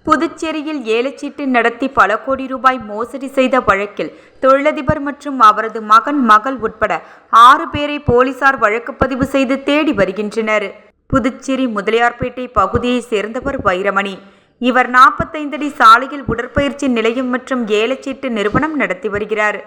புதுச்சேரியில் ஏலச்சீட்டு நடத்தி பல கோடி ரூபாய் மோசடி செய்த வழக்கில் தொழிலதிபர் மற்றும் அவரது மகள் உட்பட 6 பேரை போலீசார் வழக்குப்பதிவு செய்து தேடி வருகின்றனர். புதுச்சேரி முதலியார்பேட்டை பகுதியைச் சேர்ந்தவர் வைரமணி. இவர் 45 அடி சாலையில் உடற்பயிற்சி நிலையம் மற்றும் ஏலச்சீட்டு நிறுவனம் நடத்தி வருகிறார்.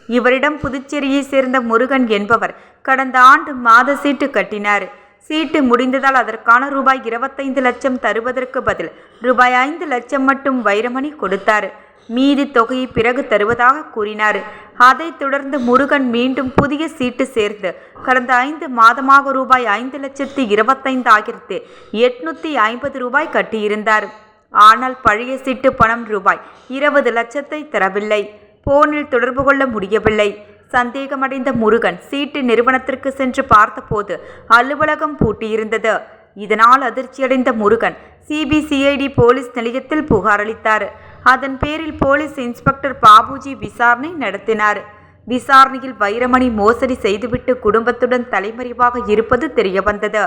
இவரிடம் புதுச்சேரியைச் சேர்ந்த முருகன் என்பவர் கடந்த ஆண்டு மாத சீட்டு கட்டினார். சீட்டு முடிந்ததால் அதற்கான ரூபாய் 25 லட்சம் தருவதற்கு பதில் ரூபாய் 5 லட்சம் மட்டும் வைரமணி கொடுத்தார். மீதி தொகையை பிறகு தருவதாக கூறினார். அதைத் தொடர்ந்து முருகன் மீண்டும் புதிய சீட்டு சேர்த்து கடந்த 5 மாதமாக ரூபாய் 5,25,850 ரூபாய் கட்டியிருந்தார். ஆனால் பழைய சீட்டு பணம் ரூபாய் 20 லட்சத்தை தரவில்லை. போனில் தொடர்பு கொள்ள முடியவில்லை. சந்தேகமடைந்த முருகன் சீட்டு நிறுவனத்திற்கு சென்று பார்த்தபோது அலுவலகம் பூட்டியிருந்தது. இதனால் அதிர்ச்சியடைந்த முருகன் சிபிசிஐடி போலீஸ் நிலையத்தில் புகார் அளித்தார். அதன் பேரில் போலீஸ் இன்ஸ்பெக்டர் பாபுஜி விசாரணை நடத்தினார். விசாரணையில் வைரமணி மோசடி செய்துவிட்டு குடும்பத்துடன் தலைமறைவாக இருப்பது தெரியவந்தது.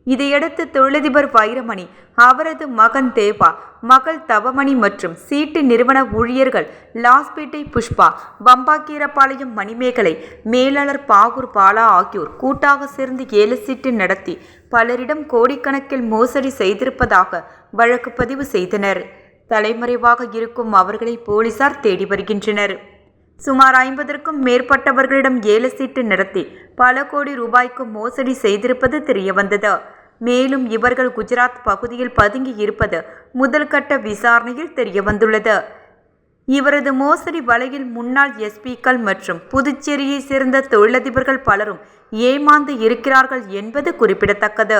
இதையடுத்து தொழிலதிபர் வைரமணி, அவரது மகன் தேவா, மகள் தவமணி மற்றும் சீட்டு நிறுவன ஊழியர்கள் லாஸ்பேட்டை புஷ்பா, வம்பாக்கீரபாளையம் மணிமேகலை, மேலாளர் பாகூர் பாலா ஆகியோர் கூட்டாக சேர்ந்து ஏல சீட்டு நடத்தி பலரிடம் கோடிக்கணக்கில் மோசடி செய்திருப்பதாக வழக்கு பதிவு செய்தனர். தலைமறைவாக இருக்கும் அவர்களை போலீசார் தேடி வருகின்றனர். சுமார் 50க்கும் மேற்பட்டவர்களிடம் ஏல சீட்டு நடத்தி பல கோடி ரூபாய்க்கு மோசடி செய்திருப்பது தெரியவந்தது. மேலும் இவர்கள் குஜராத் பகுதியில் பதுங்கி இருப்பது முதல் கட்ட விசாரணையில் தெரியவந்துள்ளது. இவரது மோசடி வலையில் முன்னாள் எஸ்பிக்கள் மற்றும் புதுச்சேரியை சேர்ந்த தொழிலதிபர்கள் பலரும் ஏமாந்து இருக்கிறார்கள் என்பது குறிப்பிடத்தக்கது.